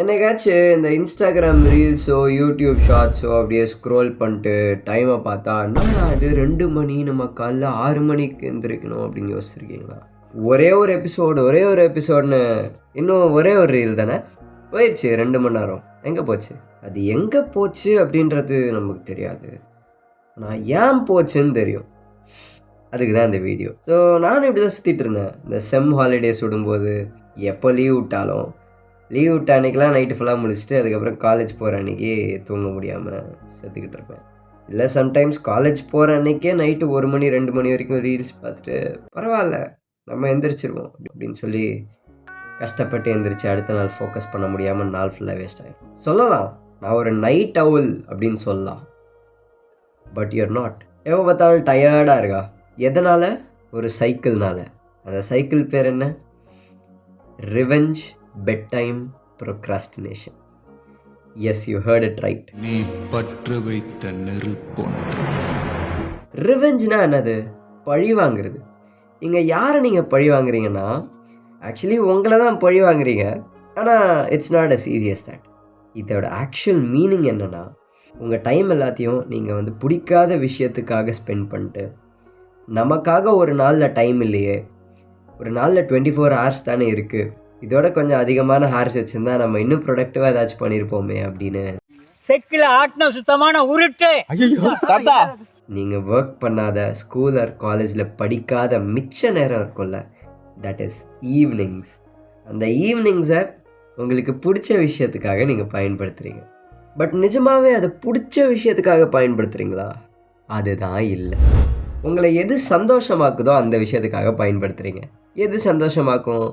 என்னைக்காச்சும் இந்த Instagram ரீல்ஸோ YouTube ஷார்ட்ஸோ அப்படியே ஸ்க்ரோல் பண்ணிட்டு டைமை பார்த்தா என்னடா இது 2 மணி நம்ம காலைல 6 மணிக்கு எந்திரிக்கணும் அப்படின்னு யோசிச்சிருக்கீங்களா? ஒரே ஒரு எபிசோடுன்னு இன்னும் ஒரே ஒரு ரீல் தானே போயிடுச்சு. 2 மணி நேரம் எங்கே போச்சு? அது எங்கே போச்சு அப்படின்றது நமக்கு தெரியாது, ஆனால் ஏன் போச்சுன்னு தெரியும். அதுக்கு தான் இந்த வீடியோ. ஸோ நானும் இப்படி தான் சுற்றிட்டு இருந்தேன். இந்த செம் ஹாலிடேஸ் விடும்போது எப்போ லீவ் விட்ட அன்றைக்கெலாம் நைட்டு ஃபுல்லாக முடிச்சுட்டு அதுக்கப்புறம் காலேஜ் போகிற அன்றைக்கி தூங்க முடியாமல் செத்துக்கிட்டு இருப்பேன். இல்லை சம்டைம்ஸ் காலேஜ் போகிற அன்றைக்கே நைட்டு 1 மணி 2 மணி வரைக்கும் ரீல்ஸ் பார்த்துட்டு பரவாயில்ல நம்ம எந்திரிச்சிருவோம் அப்படின்னு சொல்லி கஷ்டப்பட்டு எந்திரிச்சு அடுத்த நாள் ஃபோக்கஸ் பண்ண முடியாமல் நாள் ஃபுல்லாக வேஸ்ட் ஆகிடும். சொல்லலாம் நான் ஒரு நைட் அவுல் அப்படின்னு சொல்லலாம், பட் யூஆர் நாட். எப்போ பார்த்தாலும் டயர்டாக இருக்கா? எதனால்? ஒரு சைக்கிள்னால. அந்த சைக்கிள் பேர் என்ன? Revenge bedtime procrastination. Yes, you heard it right. நீ பற்று வைத்த நெருப்பொன்று. ரிவெஞ்ச்னா என்னது? பழி வாங்குறது. இங்கே யாரை நீங்கள் பழி வாங்குறீங்கன்னா ஆக்சுவலி உங்களை தான் பழி வாங்குறீங்க. ஆனால் it's not as easy as that. இதோட ஆக்சுவல் மீனிங் என்னென்னா, உங்கள் டைம் எல்லாத்தையும் நீங்கள் பிடிக்காத விஷயத்துக்காக ஸ்பெண்ட் பண்ணிட்டு, நமக்காக ஒரு நாளில் டைம் இல்லையே, ஒரு நாளில் 24 hours தானே இருக்குது, இதோட கொஞ்சம் அதிகமான ஹார்ஸ் வச்சுருந்தா நம்ம இன்னும் ப்ரொடக்டிவாக ஏதாச்சும் பண்ணியிருப்போமே அப்படின்னு செக்கில் ஆட்டின சுத்தமான உருட்டு. நீங்கள் ஒர்க் பண்ணாத ஸ்கூல் ஆர் காலேஜில் படிக்காத மிச்ச நேரம் இருக்கும்ல, தட் இஸ் ஈவினிங்ஸ். அந்த ஈவினிங்ஸை உங்களுக்கு பிடிச்ச விஷயத்துக்காக நீங்கள் பயன்படுத்துகிறீங்க. பட் நிஜமாகவே அதை பிடிச்ச விஷயத்துக்காக பயன்படுத்துகிறீங்களா? அதுதான் இல்லை. உங்களை எது சந்தோஷமாக்குதோ அந்த விஷயத்துக்காக பயன்படுத்துகிறீங்க. எது சந்தோஷமாக்கும்?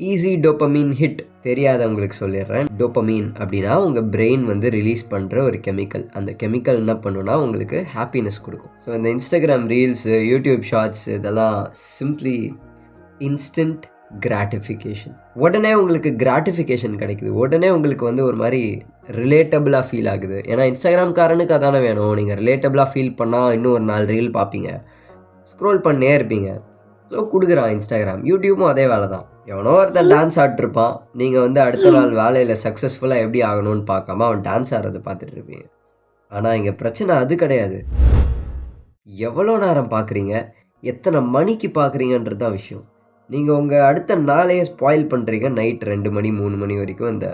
Easy டோப்பமீன் hit. தெரியாதவங்களுக்கு சொல்லிடுறேன். டோப்பமீன் அப்படின்னா உங்கள் பிரெயின் ரிலீஸ் பண்ணுற ஒரு கெமிக்கல். அந்த கெமிக்கல் என்ன பண்ணுன்னா உங்களுக்கு ஹாப்பினஸ் கொடுக்கும். ஸோ இந்த இன்ஸ்டாகிராம் ரீல்ஸு, யூடியூப் ஷார்ட்ஸ் இதெல்லாம் சிம்ப்ளி இன்ஸ்டன்ட் கிராட்டிஃபிகேஷன். உடனே உங்களுக்கு கிராட்டிஃபிகேஷன் கிடைக்குது. உடனே உங்களுக்கு ஒரு மாதிரி ரிலேட்டபிளாக ஃபீல் ஆகுது. ஏன்னா இன்ஸ்டாகிராம்காரனுக்கு அதானே வேணும். நீங்கள் ரிலேட்டபிளாக ஃபீல் பண்ணால் இன்னும் ஒரு 4 ரீல் பார்ப்பீங்க, ஸ்க்ரோல் பண்ணே இருப்பீங்க. ஸோ கொடுக்குறான் இன்ஸ்டாகிராம். யூடியூப்பும் அதே வேலை தான். எவனோ ஒருத்தன் டான்ஸ் ஆடிட்டுருப்பான். நீங்கள் அடுத்த நாள் வேலையில் சக்ஸஸ்ஃபுல்லாக எப்படி ஆகணும்னு பார்க்காம அவன் டான்ஸ் ஆடுறதை பார்த்துட்டு இருப்பீங்க. ஆனால் இங்கே பிரச்சனை அது கிடையாது. எவ்வளோ நேரம் பார்க்குறீங்க, எத்தனை மணிக்கு பார்க்குறீங்கன்றது தான் விஷயம். நீங்கள் உங்கள் அடுத்த நாளையே ஸ்பாயில் பண்ணுறீங்க நைட் 2 மணி 3 மணி வரைக்கும் இந்த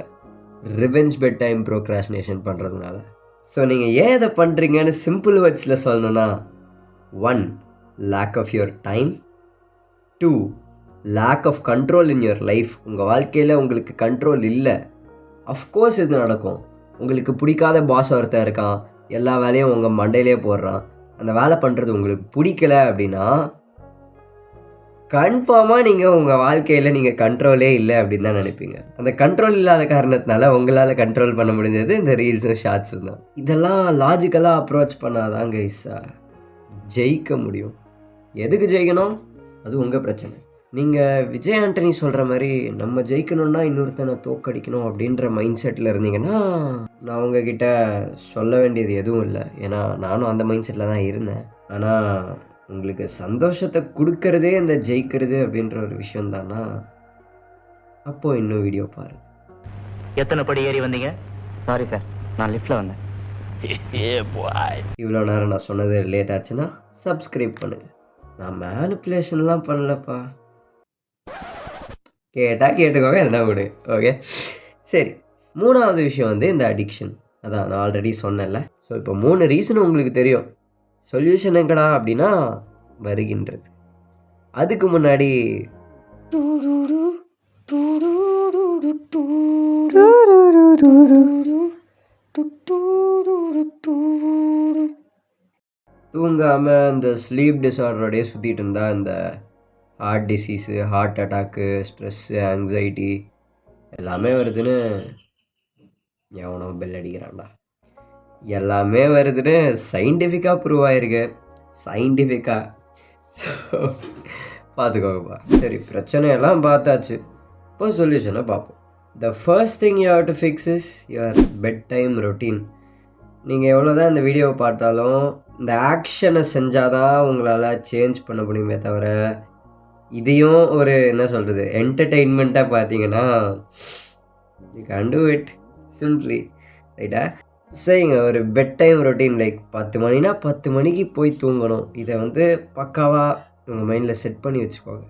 ரிவெஞ்ச் பெட் டைம் ப்ரோக்ராஸ்டினேஷன் பண்ணுறதுனால. ஸோ நீங்கள் ஏன் இதை பண்ணுறீங்கன்னு சிம்பிள் வேர்ட்ஸில் சொல்லணும்னா, 1. Lack of your time. 2. Lack of control in your life. உங்கள் வாழ்க்கையில் உங்களுக்கு கண்ட்ரோல் இல்லை. அஃப்கோர்ஸ் இது நடக்கும். உங்களுக்கு பிடிக்காத பாஸ் ஒருத்தன் இருக்கான், எல்லா வேலையும் உங்கள் மண்டையிலே போடுறான். அந்த வேலை பண்ணுறது உங்களுக்கு பிடிக்கல அப்படின்னா கன்ஃபார்மாக நீங்கள் உங்கள் வாழ்க்கையில் நீங்கள் கண்ட்ரோலே இல்லை அப்படின்னு தான் நினைப்பீங்க. அந்த கண்ட்ரோல் இல்லாத காரணத்தினால உங்களால் கண்ட்ரோல் பண்ண முடிஞ்சது இந்த ரீல்ஸும் ஷார்ட்ஸும் தான். இதெல்லாம் லாஜிக்கலாக அப்ரோச் பண்ணாதான் கைஸா ஜெயிக்க முடியும். எதுக்கு ஜெயிக்கணும் அது உங்கள் பிரச்சனை. நீங்கள் விஜய் ஆண்டனி சொல்கிற மாதிரி நம்ம ஜெயிக்கணும்னா இன்னொருத்தனை தோக்கடிக்கணும் அப்படின்ற மைண்ட் செட்டில் இருந்தீங்கன்னா நான் உங்ககிட்ட சொல்ல வேண்டியது எதுவும் இல்லை. ஏன்னா நானும் அந்த மைண்ட் செட்டில் தான் இருந்தேன். ஆனால் உங்களுக்கு சந்தோஷத்தை கொடுக்கறதே இந்த ஜெயிக்கிறது அப்படின்ற ஒரு விஷயம் தானா, அப்போது இன்னும் வீடியோ பாரு. எத்தனை படி ஏறி வந்தீங்க? சாரி சார், நான் லிஃப்ட்டில் வந்தேன். இவ்வளோ நேரம் நான் சொன்னது லேட் ஆச்சுன்னா சப்ஸ்கிரைப் பண்ணுங்க. நான் மேனிப்புலேஷன்லாம் பண்ணலப்பா. கேட்டால் கேட்டுக்கோங்க, என்ன விடு. ஓகே சரி. 3வது விஷயம் இந்த அடிக்ஷன். அதான் நான் ஆல்ரெடி சொன்னேன்ல. ஸோ இப்போ 3 ரீசன் உங்களுக்கு தெரியும். சொல்யூஷன் எங்கடா அப்படின்னா வருகின்றது. அதுக்கு முன்னாடி தூங்காமல் இந்த ஸ்லீப் டிஸார்டரோடையே சுற்றிட்டு இருந்தால் இந்த heart disease, heart attack, stress, anxiety எல்லாமே வருதுன்னு எவனோ பெல் அடிக்கிறான்டா. எல்லாமே வருதுன்னு சயின்டிஃபிக்காக ப்ரூவ் ஆகிருக்கு. சயின்டிஃபிக்காக. ஸோ பார்த்துக்கோங்கப்பா. சரி, பிரச்சனையெல்லாம் பார்த்தாச்சு. இப்போ சொல்யூஷனை பார்ப்போம். The first thing you have to fix is your bed time routine. நீங்கள் எவ்வளோ தான் இந்த வீடியோவை பார்த்தாலும் இந்த ஆக்ஷனை செஞ்சால் தான் உங்களால் சேஞ்ச் பண்ண முடியுமே தவிர, இதையும் ஒரு என்ன சொல்கிறது என்டர்டெயின்மெண்ட்டாக பார்த்தீங்கன்னா you can do it. Simply ரைட்டா. சரிங்க, ஒரு பெட் டைம் ரொட்டீன் லைக் 10 மணினா 10 மணிக்கு போய் தூங்கணும். இதை வந்து பக்காவாக உங்கள் மைண்டில் செட் பண்ணி வச்சுக்கோங்க.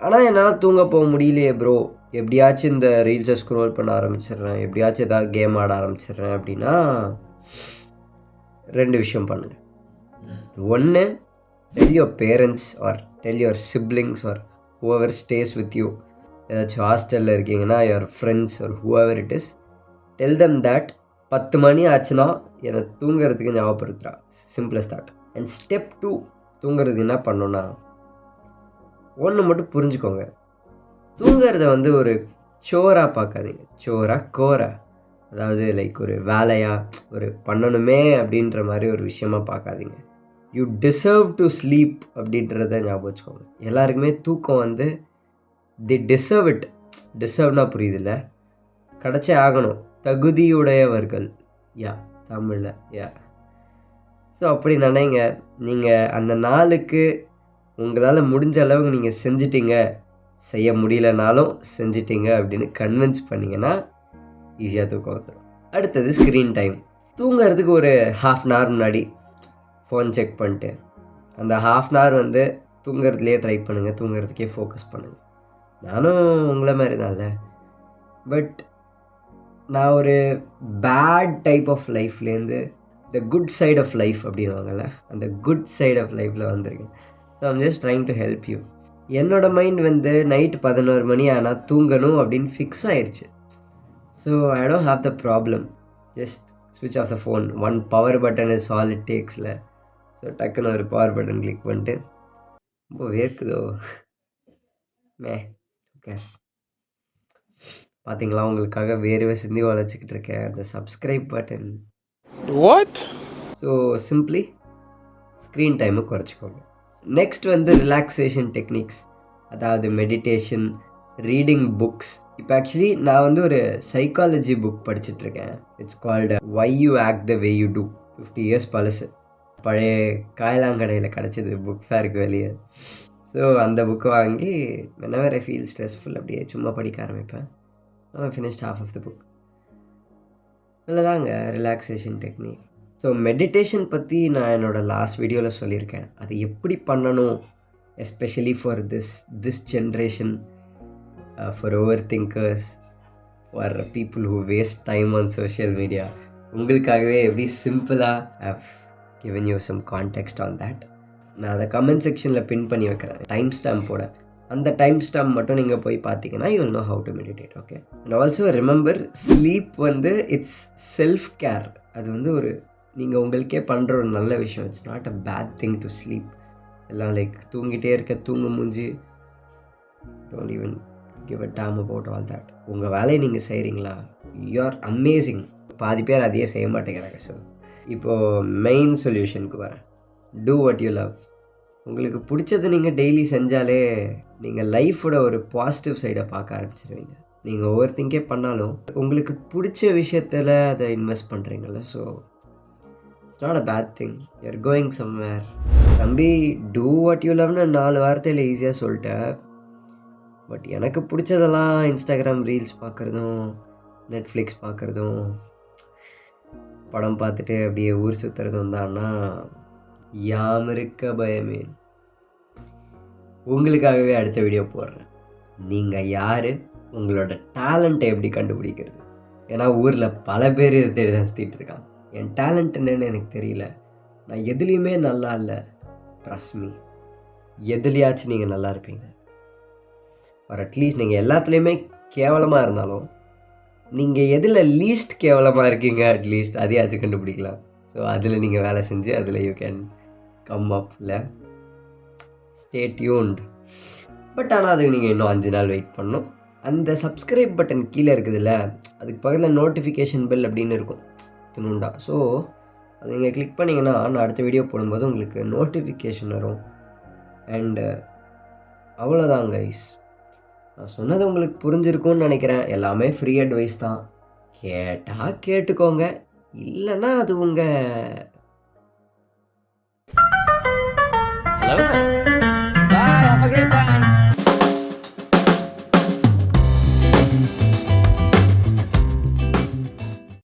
ஆனால் என்னால் தூங்க போக முடியலையே ப்ரோ, எப்படியாச்சும் இந்த ரீல்ஸை ஸ்க்ரோல் பண்ண ஆரம்பிச்சிடுறேன், எப்படியாச்சும் ஏதாவது கேம் ஆட ஆரம்பிச்சிடுறேன் அப்படின்னா 2 விஷயம் பண்ணுங்கள். ஒன்று, tell your parents or tell your siblings or whoever stays with you. ஏதாச்சும் ஹாஸ்டலில் இருக்கீங்கன்னா your friends or whoever it is, tell them that 10 மணி ஆச்சுன்னா என்னை தூங்குறதுக்கு ஞாபகப்படுத்துகிறா. Simple as that. அண்ட் ஸ்டெப் 2, தூங்குறதுக்கு என்ன பண்ணணுன்னா, ஒன்று மட்டும் புரிஞ்சுக்கோங்க, தூங்குறத வந்து ஒரு சோராக பார்க்காதீங்க. கோரா, அதாவது லைக் ஒரு வேலையாக ஒரு பண்ணணுமே அப்படின்ற மாதிரி ஒரு விஷயமா பார்க்காதீங்க. யூ டிசர்வ் டு ஸ்லீப் அப்படின்றத ஞாபகம் வச்சுக்கோங்க. எல்லாருக்குமே தூக்கம் வந்து தி டிசர்வ் இட். டிசர்வ்னா புரியுதில்ல, கிடச்சே ஆகணும், தகுதியுடையவர்கள். தமிழில் ஸோ அப்படி நினைங்க. நீங்கள் அந்த நாளுக்கு உங்களால் முடிஞ்ச அளவுக்கு நீங்கள் செஞ்சிட்டீங்க, செய்ய முடியலனாலும் செஞ்சிட்டீங்க அப்படின்னு கன்வின்ஸ் பண்ணிங்கன்னா ஈஸியாக தூக்கம் வந்துடும். அடுத்தது ஸ்க்ரீன் டைம். தூங்குறதுக்கு ஒரு 1/2 அன் ஹவர் முன்னாடி ஃபோன் செக் பண்ணிட்டு அந்த 1/2 அன் ஹவர் வந்து தூங்குறதுலேயே ட்ரை பண்ணுங்கள், தூங்குறதுக்கே ஃபோக்கஸ் பண்ணுங்கள். நானும் உங்களை மாதிரி தான் இல்லை, பட் நான் ஒரு பேட் டைப் ஆஃப் லைஃப்லேருந்து the good side of life அப்படின்வாங்கல்ல, அந்த குட் சைட் ஆஃப் லைஃப்பில் வந்திருக்கேன். So I'm just trying to help you. என்னோடய மைண்ட் வந்து நைட்டு 11 மணி ஆனால் தூங்கணும் அப்படின்னு ஃபிக்ஸ் ஆயிடுச்சு. So I don't have the problem. Just ஸ்விட்ச் off the phone. 1 power button is all it டேக்ஸில். ஸோ டக்குன்னு ஒரு பவர் பட்டன் கிளிக் பண்ணிட்டு, ரொம்ப வேர்க்குதோ ஓகே பார்த்தீங்களா, உங்களுக்காக வேர்வை சிந்தி வளைச்சிக்கிட்டு இருக்கேன். அந்த subscribe button. What? So simply screen டைமை குறைச்சிக்கோங்க. நெக்ஸ்ட் வந்து ரிலாக்ஸேஷன் டெக்னிக்ஸ், அதாவது மெடிடேஷன், ரீடிங் புக்ஸ். இப்போ ஆக்சுவலி நான் வந்து ஒரு சைக்காலஜி புக் படிச்சுட்ருக்கேன். It's called why you act the way you do. 50 years பழசு, பழைய காயலாங்கடையில் கிடச்சிது புக் ஃபேருக்கு வெளியே. ஸோ அந்த புக்கை வாங்கி whenever I feel stressful அப்படியே சும்மா படிக்க ஆரம்பிப்பேன். I finished half of the book. நல்லதாங்க ரிலாக்ஸேஷன் டெக்னிக். ஸோ மெடிடேஷன் பற்றி நான் என்னோடய லாஸ்ட் வீடியோவில் சொல்லியிருக்கேன். அது எப்படி பண்ணணும், especially for this generation, for over thinkers, for people who waste time on social media. உங்களுக்காகவே எப்படி சிம்பிளாக have given you some context on that. நான் அதை கமெண்ட் செக்ஷனில் பின் பண்ணி வைக்கிறேன் டைம் ஸ்டாம்போட. அந்த டைம் ஸ்டாம்ப் மட்டும் நீங்கள் போய் பார்த்தீங்கன்னா you will know how to meditate. Okay. And also remember, sleep வந்து இட்ஸ் செல்ஃப் கேர். அது வந்து ஒரு நீங்கள் உங்களுக்கே பண்ணுற ஒரு நல்ல விஷயம். It's not a bad thing to sleep. எல்லாம் லைக் தூங்கிட்டே இருக்க, தூங்க மூஞ்சி, don't even give a damn about all that. உங்கள் வேலையை நீங்கள் செய்கிறீங்களா, யூ ஆர் அமேசிங். பாதி பேர் அதையே செய்ய மாட்டேங்கிறாங்க. ஸோ இப்போது மெயின் சொல்யூஷனுக்கு வரேன். Do what you love. உங்களுக்கு பிடிச்சதை நீங்கள் டெய்லி செஞ்சாலே நீங்கள் லைஃபோட ஒரு பாசிட்டிவ் சைடை பார்க்க ஆரம்பிச்சிடுவீங்க. நீங்கள் ஓவர் திங்கே பண்ணாலும் உங்களுக்கு பிடிச்ச விஷயத்தில் அதை இன்வெஸ்ட் பண்ணுறீங்கள. So it's not a bad thing. You're going somewhere. தம்பி, டூ வாட் யூ லவ்னு 4 வார்த்தையில் ஈஸியாக சொல்லிட்டேன். பட் எனக்கு பிடிச்சதெல்லாம் இன்ஸ்டாகிராம் ரீல்ஸ் பார்க்குறதும், நெட்ஃப்ளிக்ஸ் பார்க்குறதும், படம் பார்த்துட்டு அப்படியே ஊர் சுற்றுறதும் தான்னா யாம் இருக்க பயமே. உங்களுக்காகவே அடுத்த வீடியோ போடுறேன். நீங்கள் யார், உங்களோட டேலண்ட்டை எப்படி கண்டுபிடிக்கிறது. ஏன்னா ஊரில் பல பேர் இதை தேடி தான் சுற்றிட்டு இருக்கான். என் டேலண்ட் என்னன்னு எனக்கு தெரியல, நான் எதுலேயுமே நல்லா இல்லை. ட்ரஸ்ட் மீ, எதுலையாச்சும் நீங்கள் நல்லா இருப்பீங்க. ஒரு அட்லீஸ்ட் நீங்கள் எல்லாத்துலேயுமே கேவலமாக இருந்தாலும் நீங்கள் எதில் லீஸ்ட் கேவலமாக இருக்கீங்க அட்லீஸ்ட் அதையாச்சும் கண்டுபிடிக்கலாம். ஸோ அதில் நீங்கள் வேலை செஞ்சு அதில் யூ கேன் கம் அப். இல்லை, ஸ்டே டியூன்ட். பட் ஆனால் அதுக்கு நீங்கள் இன்னும் 5 நாள் வெயிட் பண்ணணும். அந்த சப்ஸ்கிரைப் பட்டன் கீழே இருக்குதுல்ல, அதுக்கு பக்கத்தில் நோட்டிஃபிகேஷன் பெல் அப்படின்னு இருக்கும் தினுண்டா. ஸோ அது நீங்கள் கிளிக் பண்ணிங்கன்னா நான் அடுத்த வீடியோ போடும்போது உங்களுக்கு நோட்டிஃபிகேஷன் வரும். அண்டு அவ்வளோதான் கைஸ். நான் சொன்னது உங்களுக்கு புரிஞ்சிருக்கும்னு நினைக்கிறேன். எல்லாமே ஃப்ரீ அட்வைஸ் தான். கேட்டால் கேட்டுக்கோங்க, இல்லைன்னா அது உங்கள் Bye, have a great time.